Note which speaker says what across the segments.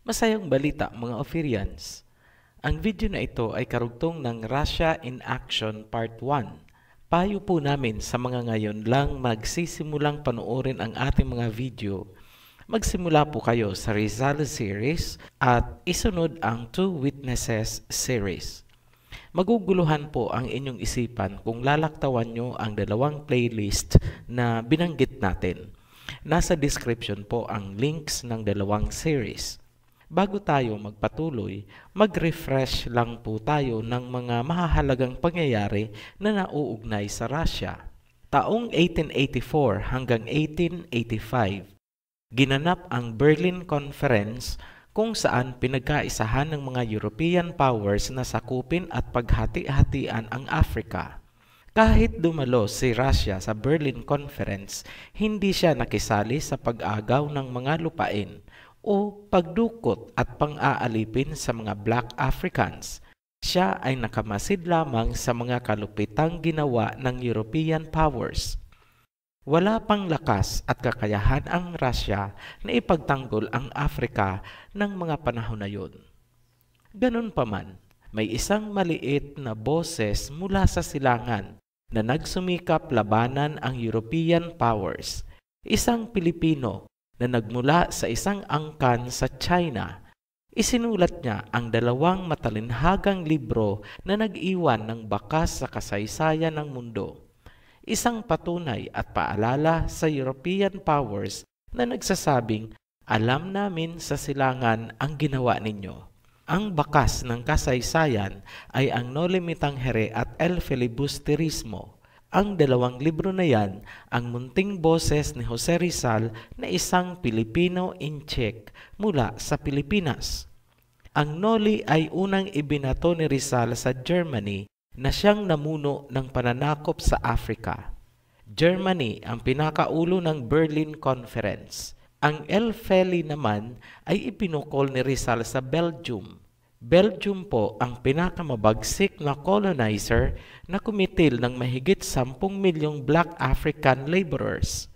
Speaker 1: Masayang balita mga Ophirians. Ang video na ito ay karugtong ng Russia in Action Part 1. Payo po namin sa mga ngayon lang magsisimulang panoorin ang ating mga video. Magsimula po kayo sa Rizal series at isunod ang Two Witnesses series. Maguguluhan po ang inyong isipan kung lalaktawan nyo ang dalawang playlist na binanggit natin. Nasa description po ang links ng dalawang series. Bago tayo magpatuloy, mag-refresh lang po tayo ng mga mahahalagang pangyayari na nauugnay sa Russia. Taong 1884 hanggang 1885, ginanap ang Berlin Conference kung saan pinagkaisahan ng mga European powers na sakupin at paghati-hatian ang Africa. Kahit dumalo si Russia sa Berlin Conference, hindi siya nakisali sa pag-agaw ng mga lupain o pagdukot at pang-aalipin sa mga Black Africans. Siya ay nakamasid lamang sa mga kalupitang ginawa ng European powers. Wala pang lakas at kakayahan ang Russia na ipagtanggol ang Africa ng mga panahon na yun. Ganun pa man, may isang maliit na boses mula sa silangan na nagsumikap labanan ang European powers. Isang Pilipino na nagmula sa isang angkan sa China. Isinulat niya ang dalawang matalinhagang libro na nag-iwan ng bakas sa kasaysayan ng mundo. Isang patunay at paalala sa European powers na nagsasabing, alam namin sa silangan ang ginawa ninyo. Ang bakas ng kasaysayan ay ang Noli Me Tangere at El Filibusterismo. Ang dalawang libro na yan, ang munting boses ni Jose Rizal na isang Pilipino in Czech mula sa Pilipinas. Ang Noli ay unang ibinato ni Rizal sa Germany na siyang namuno ng pananakop sa Africa. Germany ang pinakaulo ng Berlin Conference. Ang El Feli naman ay ipinukol ni Rizal sa Belgium. Belgium po ang pinakamabagsik na colonizer na kumitil ng mahigit 10 milyong Black African laborers.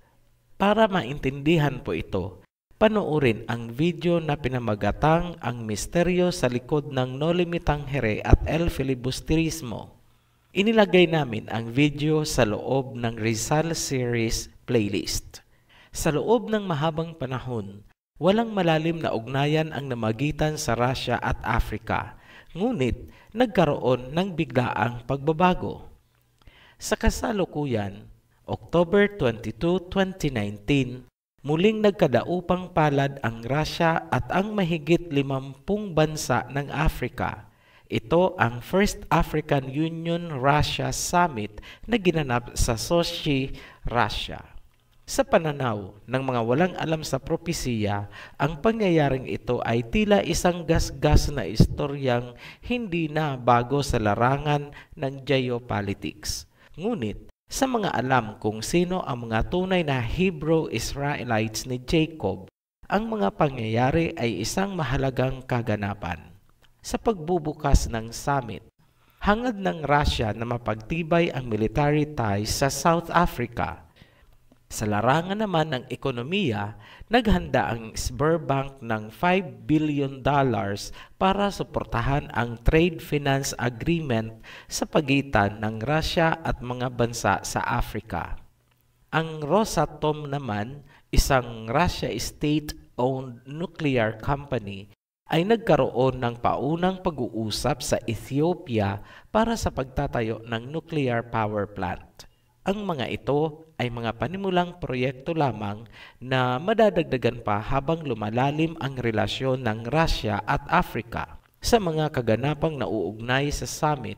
Speaker 1: Para maintindihan po ito, panoorin ang video na pinamagatang ang misteryo sa likod ng Noli Me Tangere at El Filibusterismo. Inilagay namin ang video sa loob ng Rizal Series playlist. Sa loob ng mahabang panahon, walang malalim na ugnayan ang namagitan sa Russia at Africa, ngunit nagkaroon ng biglaang pagbabago. Sa kasalukuyan, October 22, 2019, muling nagkadaupang palad ang Russia at ang mahigit 50 bansa ng Africa. Ito ang First African Union-Russia Summit na ginanap sa Sochi, Russia. Sa pananaw ng mga walang alam sa propesiya, ang pangyayaring ito ay tila isang gasgas na istoryang hindi na bago sa larangan ng geopolitics. Ngunit, sa mga alam kung sino ang mga tunay na Hebrew Israelites ni Jacob, ang mga pangyayari ay isang mahalagang kaganapan. Sa pagbubukas ng summit, hangad ng Russia na mapagtibay ang military ties sa South Africa. Sa larangan naman ng ekonomiya, naghanda ang Sberbank ng $5 billion para suportahan ang trade finance agreement sa pagitan ng Russia at mga bansa sa Africa. Ang Rosatom naman, isang Russia state-owned nuclear company, ay nagkaroon ng paunang pag-uusap sa Ethiopia para sa pagtatayo ng nuclear power plant. Ang mga ito ay mga panimulang proyekto lamang na madadagdagan pa habang lumalalim ang relasyon ng Russia at Africa. Sa mga kaganapang nauugnay sa summit,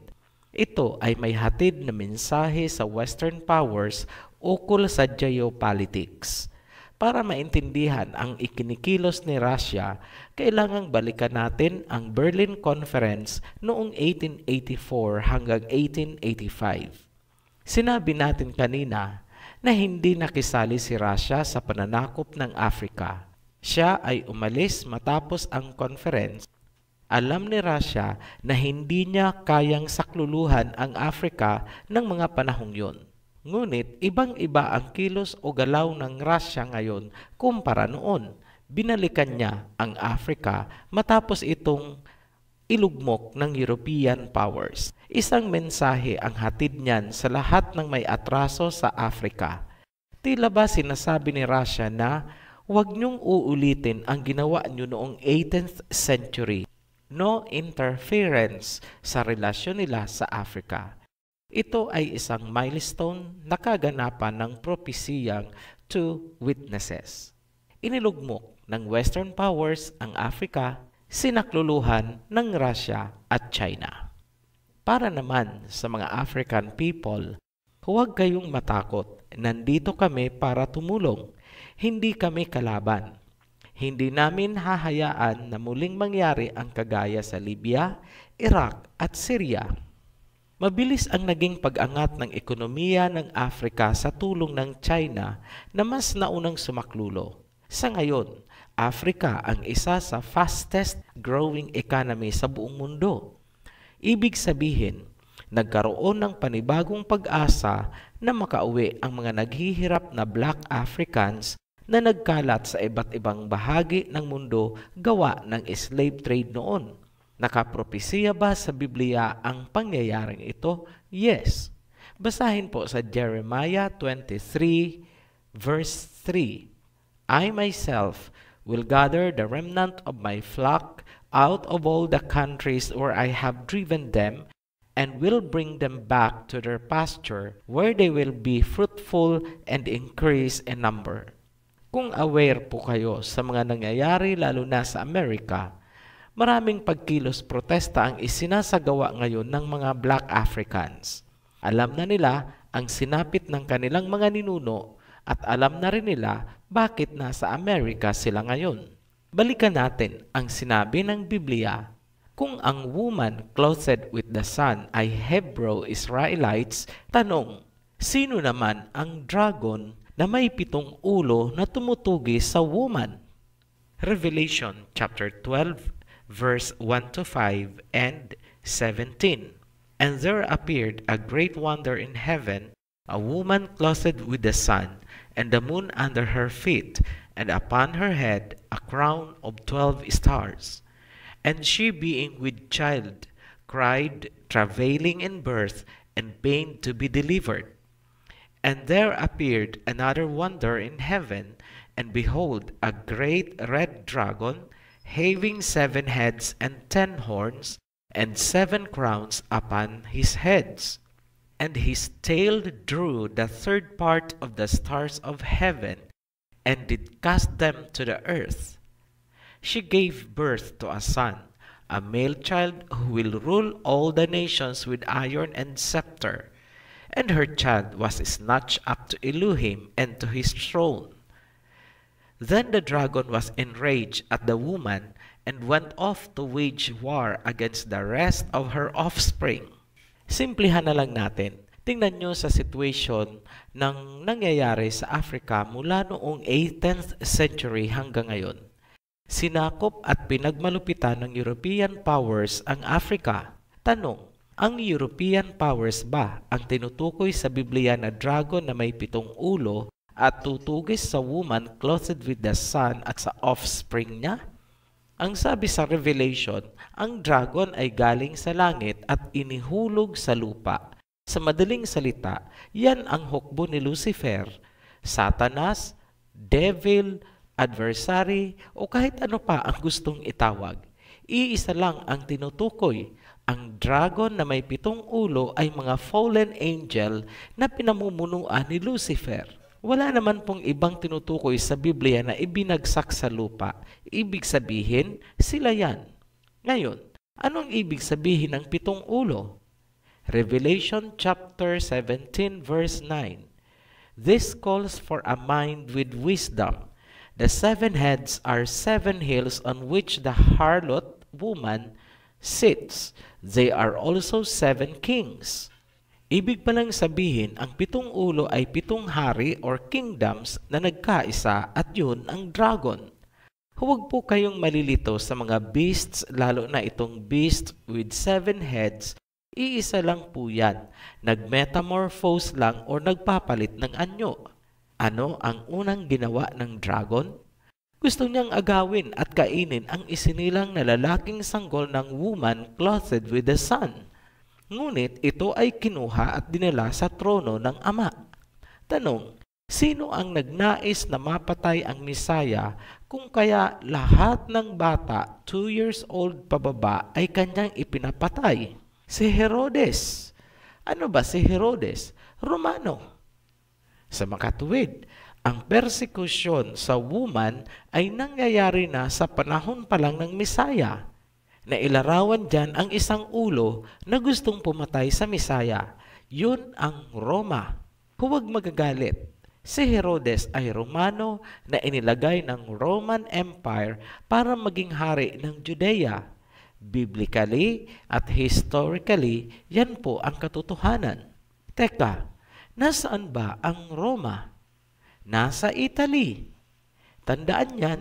Speaker 1: ito ay may hatid na mensahe sa Western powers ukol sa geopolitics. Para maintindihan ang ikinikilos ni Russia, kailangang balikan natin ang Berlin Conference noong 1884 hanggang 1885. Sinabi natin kanina na hindi nakisali si Russia sa pananakop ng Africa. Siya ay umalis matapos ang conference. Alam ni Russia na hindi niya kayang sakluluhan ang Africa ng mga panahong yun. Ngunit ibang-iba ang kilos o galaw ng Russia ngayon kumpara noon. Binalikan niya ang Africa matapos itong ilugmok ng European powers. Isang mensahe ang hatid niyan sa lahat ng may atraso sa Africa. Tila ba sinasabi ni Russia na huwag niyong uulitin ang ginawa niyo noong 18th century. No interference sa relasyon nila sa Africa. Ito ay isang milestone na kaganapan ng propesiyang Two Witnesses. Inilugmok ng Western powers ang Africa, sinakluluhan ng Russia at China. Para naman sa mga African people, huwag kayong matakot. Nandito kami para tumulong. Hindi kami kalaban. Hindi namin hahayaan na muling mangyari ang kagaya sa Libya, Iraq at Syria. Mabilis ang naging pag-angat ng ekonomiya ng Africa sa tulong ng China na mas naunang sumaklulo. Sa ngayon, Africa ang isa sa fastest growing economy sa buong mundo. Ibig sabihin, nagkaroon ng panibagong pag-asa na makauwi ang mga naghihirap na Black Africans na nagkalat sa iba't ibang bahagi ng mundo gawa ng slave trade noon. Nakapropesiya ba sa Biblia ang pangyayaring ito? Yes. Basahin po sa Jeremiah 23 verse 3. I myself will gather the remnant of my flock out of all the countries where I have driven them, and will bring them back to their pasture, where they will be fruitful and increase in number. Kung aware po kayo sa mga nangyayari lalo na sa Amerika, maraming pagkilos protesta ang isinasagawa ngayon ng mga Black Africans. Alam na nila ang sinapit ng kanilang mga ninuno at alam na rin nila bakit nasa Amerika sila ngayon. Balikan natin ang sinabi ng Biblia. Kung ang woman clothed with the sun ay Hebrew-Israelites, tanong, sino naman ang dragon na may 7 ulo na tumutugi sa woman? Revelation chapter 12 verse 1 to 5 and 17. And there appeared a great wonder in heaven, a woman clothed with the sun, and the moon under her feet, and upon her head a crown of 12 stars. And she being with child, cried, travailing in birth, and pain to be delivered. And there appeared another wonder in heaven, and behold, a great red dragon, having 7 heads and 10 horns, and 7 crowns upon his heads. And his tail drew the 3rd part of the stars of heaven, and did cast them to the earth. She gave birth to a son, a male child who will rule all the nations with iron and scepter. And her child was snatched up to Elohim and to his throne. Then the dragon was enraged at the woman, and went off to wage war against the rest of her offspring. Simplihan na lang natin, Tingnan nyo sa situation ng nangyayari sa Africa mula noong 18th century hanggang ngayon. Sinakop at pinagmalupitan ng European powers ang Africa. Tanong, ang European powers ba ang tinutukoy sa Biblia na dragon na may 7 ulo at tutugis sa woman clothed with the sun at sa offspring niya? Ang sabi sa Revelation, ang dragon ay galing sa langit at inihulog sa lupa. Sa madaling salita, yan ang hukbo ni Lucifer, Satanas, Devil, adversary, o kahit ano pa ang gustong itawag. Iisa lang ang tinutukoy. Ang dragon na may 7 ulo ay mga fallen angel na pinamumunuan ni Lucifer. Wala naman pong ibang tinutukoy sa Biblia na ibinagsak sa lupa. Ibig sabihin, sila yan. Ngayon, anong ibig sabihin ng 7 ulo? Revelation chapter 17 verse 9. This calls for a mind with wisdom. The 7 heads are 7 hills on which the harlot woman sits. They are also 7 kings. Ibig palang sabihin, ang 7 ulo ay 7 hari or kingdoms na nagkaisa at yun ang dragon. Huwag po kayong malilito sa mga beasts, lalo na itong beast with 7 heads. Iisa lang po yan. Nagmetamorphose lang o nagpapalit ng anyo. Ano ang unang ginawa ng dragon? Gusto niyang agawin at kainin ang isinilang na lalaking sanggol ng woman clothed with the sun. Ngunit ito ay kinuha at dinala sa trono ng Ama. Tanong, sino ang nagnais na mapatay ang Misaya kung kaya lahat ng bata 2 years old pababa ay kanyang ipinapatay? Si Herodes. Ano ba si Herodes? Romano. Sa makatuwid, ang persekusyon sa woman ay nangyayari na sa panahon pa lang ng Misaya. Nailarawan dyan ang isang ulo na gustong pumatay sa Misaya. Yun ang Roma. Huwag magagalit. Si Herodes ay Romano na inilagay ng Roman Empire para maging hari ng Judea. Biblically at historically, yan po ang katotohanan. Teka, nasaan ba ang Roma? Nasa Italy. Tandaan yan,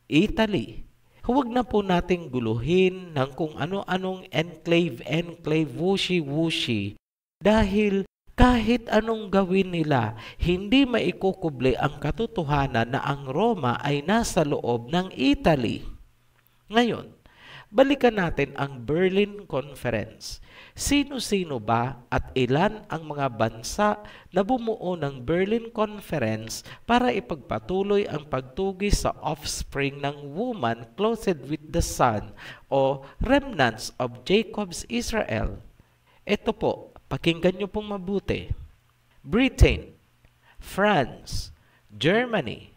Speaker 1: Italy. Huwag na po nating guluhin ng kung ano-anong enclave, wushy-wushy. Dahil kahit anong gawin nila, hindi maikukubli ang katotohanan na ang Roma ay nasa loob ng Italy. Ngayon, balikan natin ang Berlin Conference. Sino-sino ba at ilan ang mga bansa na bumuo ng Berlin Conference para ipagpatuloy ang pagtugis sa offspring ng woman clothed with the sun o remnants of Jacob's Israel? Ito po, pakinggan niyo pong mabuti. Britain, France, Germany,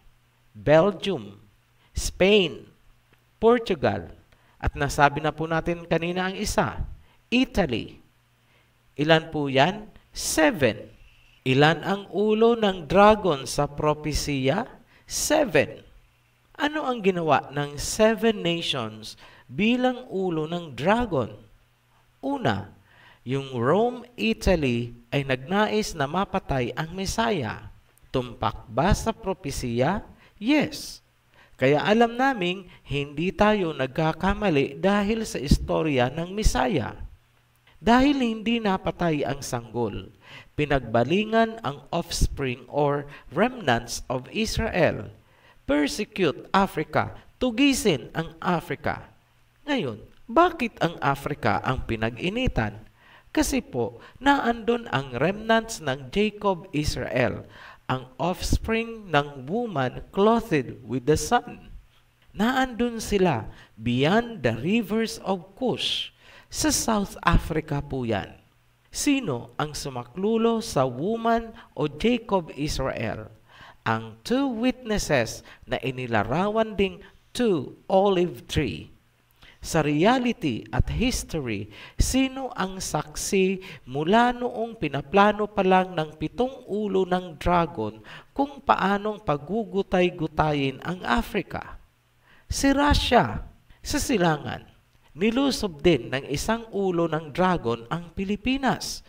Speaker 1: Belgium, Spain, Portugal, at nasabi na po natin kanina ang isa, Italy. Ilan po yan? 7. Ilan ang ulo ng dragon sa propesiya? 7. Ano ang ginawa ng 7 nations bilang ulo ng dragon? Una, yung Rome, Italy ay nagnais na mapatay ang Mesaya. Tumpak ba sa propesiya? Yes. Kaya alam naming hindi tayo nagkakamali dahil sa istorya ng Mesaya. Dahil hindi napatay ang sanggol, pinagbalingan ang offspring or remnants of Israel. Persecute Africa, tugisin ang Africa. Ngayon, bakit ang Africa ang pinag-initan? Kasi po, naandun ang remnants ng Jacob Israel, ang offspring ng woman clothed with the sun. Naandun sila beyond the rivers of Cush. Sa South Africa po yan. Sino ang sumaklulo sa woman o Jacob Israel? Ang 2 witnesses na inilarawan ding 2 olive tree. Sa reality at history, sino ang saksi mula noong pinaplano pa lang ng 7 ulo ng dragon kung paanong pagugutay-gutayin ang Africa? Si Russia. Sa silangan, nilusob din ng isang ulo ng dragon ang Pilipinas.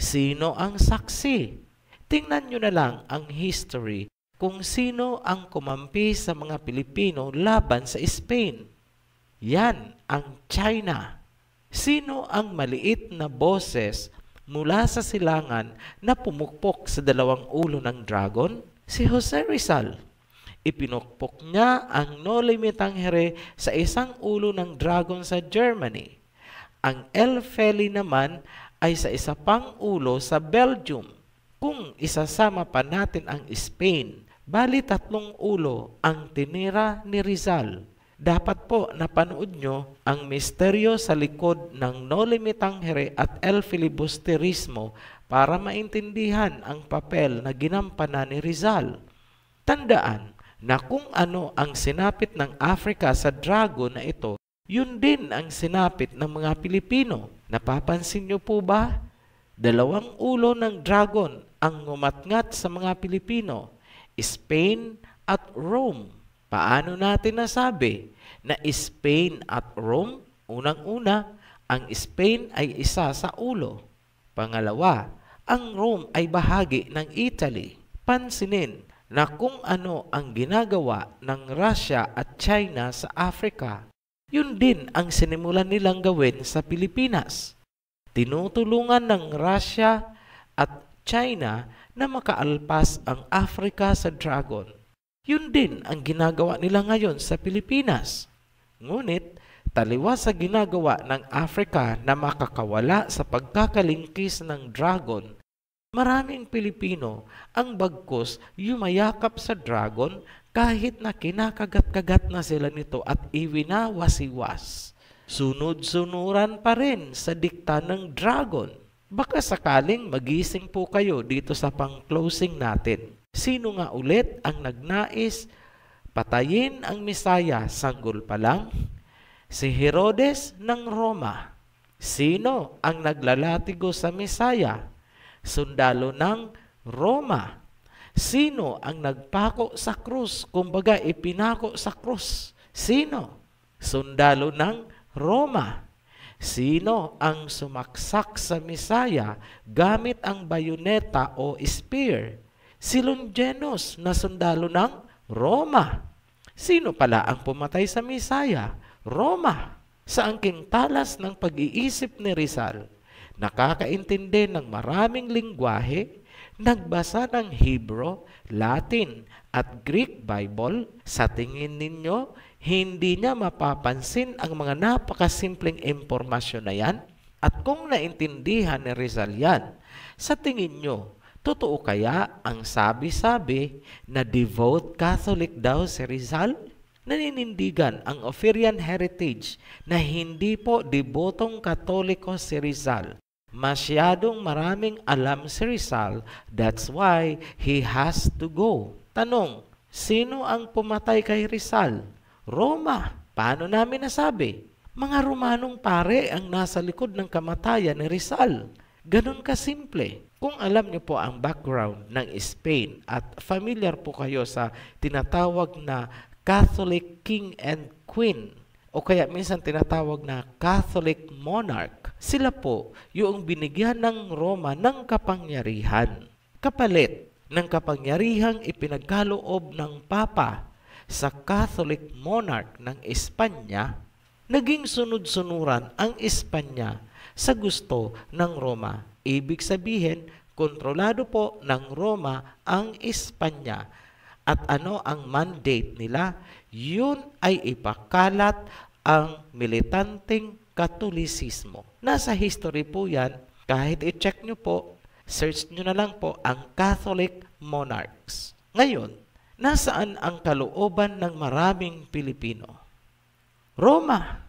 Speaker 1: Sino ang saksi? Tingnan nyo na lang ang history kung sino ang kumampi sa mga Pilipino laban sa Spain. Yan ang China. Sino ang maliit na boses mula sa silangan na pumukpok sa dalawang ulo ng dragon? Si Jose Rizal. Ipinukpok niya ang Noli Me Tangere sa isang ulo ng dragon sa Germany. Ang El Feli naman ay sa isa pang ulo sa Belgium. Kung isasama pa natin ang Spain, bali 3 ulo ang tinira ni Rizal. Dapat po napanood nyo ang misteryo sa likod ng Noli Me Tangere at El Filibusterismo para maintindihan ang papel na ginampanan ni Rizal. Tandaan na kung ano ang sinapit ng Africa sa dragon na ito, yun din ang sinapit ng mga Pilipino. Napapansin nyo po ba? 2 ulo ng dragon ang ngumatngat sa mga Pilipino, Spain at Rome. Paano natin nasabi na Spain at Rome? Unang-una, ang Spain ay isa sa ulo. Pangalawa, ang Rome ay bahagi ng Italy. Pansinin na kung ano ang ginagawa ng Russia at China sa Africa, yun din ang sinimulan nilang gawin sa Pilipinas. Tinutulungan ng Russia at China na makaalpas ang Africa sa dragon. Yun din ang ginagawa nila ngayon sa Pilipinas. Ngunit, taliwas sa ginagawa ng Africa na makakawala sa pagkakalingkis ng dragon, maraming Pilipino ang bagkus yumayakap sa dragon kahit na kinakagat-kagat na sila nito at iwinawasiwas. Sunod-sunuran pa rin sa dikta ng dragon. Baka sakaling magising po kayo dito sa pang-closing natin. Sino nga ulit ang nagnais patayin ang Misaya sanggol pa lang? Si Herodes ng Roma. Sino ang naglalatigo sa Misaya? Sundalo ng Roma. Sino ang nagpako sa krus? Kumbaga ipinako sa krus. Sino? Sundalo ng Roma. Sino ang sumaksak sa Misaya gamit ang bayoneta o spear? Si Longinos na sundalo ng Roma. Sino pala ang pumatay sa Misaya? Roma. Sa angking talas ng pag-iisip ni Rizal, nakakaintindi ng maraming lingwahe, nagbasa ng Hebrew, Latin at Greek Bible, sa tingin ninyo, hindi niya mapapansin ang mga napakasimpleng impormasyon na yan? At kung naintindihan ni Rizal yan, sa tingin nyo, totoo kaya ang sabi-sabi na devout Catholic daw si Rizal? Naninindigan ang Ophirian heritage na hindi po debotong Katoliko si Rizal. Masyadong maraming alam si Rizal, that's why he has to go. Tanong, sino ang pumatay kay Rizal? Roma. Paano namin nasabi? Mga Romanong pare ang nasa likod ng kamatayan ni Rizal. Ganun kasimple. Kung alam niyo po ang background ng Spain at familiar po kayo sa tinatawag na Catholic King and Queen o kaya minsan tinatawag na Catholic Monarch, sila po yung binigyan ng Roma ng kapangyarihan. Kapalit ng kapangyarihang ipinagkaloob ng Papa sa Catholic Monarch ng Espanya, naging sunod-sunuran ang Espanya sa gusto ng Roma. Ibig sabihin, kontrolado po ng Roma ang Espanya. At ano ang mandate nila? Yun ay ipakalat ang militanteng Katolisismo. Nasa history po yan. Kahit i-check nyo po, search nyo na lang po ang Catholic Monarchs. Ngayon, nasaan ang kalooban ng maraming Pilipino? Roma.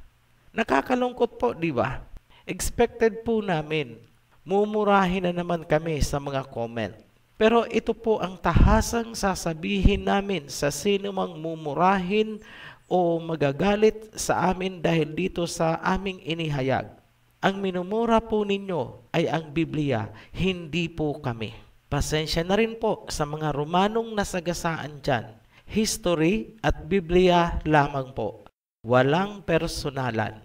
Speaker 1: Nakakalungkot po, di ba? Expected po namin. Mumurahin na naman kami sa mga comment. Pero ito po ang tahasang sasabihin namin sa sino mang mumurahin o magagalit sa amin dahil dito sa aming inihayag. Ang minumura po ninyo ay ang Biblia, hindi po kami. Pasensya na rin po sa mga Romanong nasagasaan dyan. History at Biblia lamang po. Walang personalan.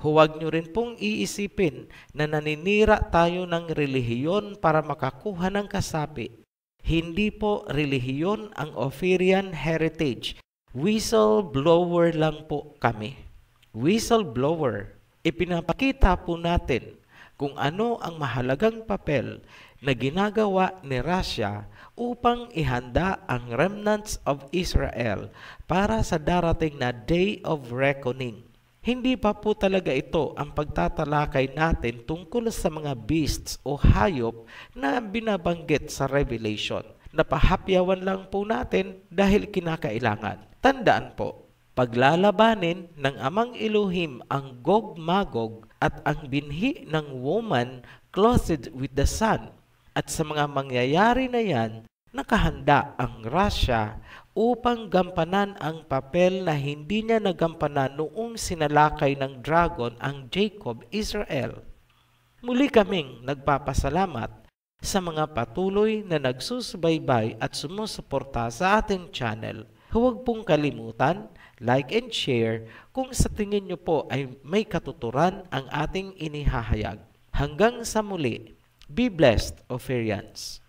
Speaker 1: Huwag nyo rin pong iisipin na naninira tayo ng relihiyon para makakuha ng kasapi. Hindi po relihiyon ang Ophirian heritage. Whistleblower lang po kami. Whistleblower. Ipinapakita po natin kung ano ang mahalagang papel na ginagawa ni Russia upang ihanda ang remnants of Israel para sa darating na Day of Reckoning. Hindi pa po talaga ito ang pagtatalakay natin tungkol sa mga beasts o hayop na binabanggit sa Revelation. Napahapyawan lang po natin dahil kinakailangan. Tandaan po, paglalabanin ng Amang Elohim ang Gog-Magog at ang binhi ng woman clothed with the sun. At sa mga mangyayari na yan, nakahanda ang Russia upang gampanan ang papel na hindi niya nagampanan noong sinalakay ng dragon ang Jacob, Israel. Muli kaming nagpapasalamat sa mga patuloy na nagsusubaybay at sumusuporta sa ating channel. Huwag pong kalimutan, like and share kung sa tingin nyo po ay may katuturan ang ating inihahayag. Hanggang sa muli, be blessed, Ophirians!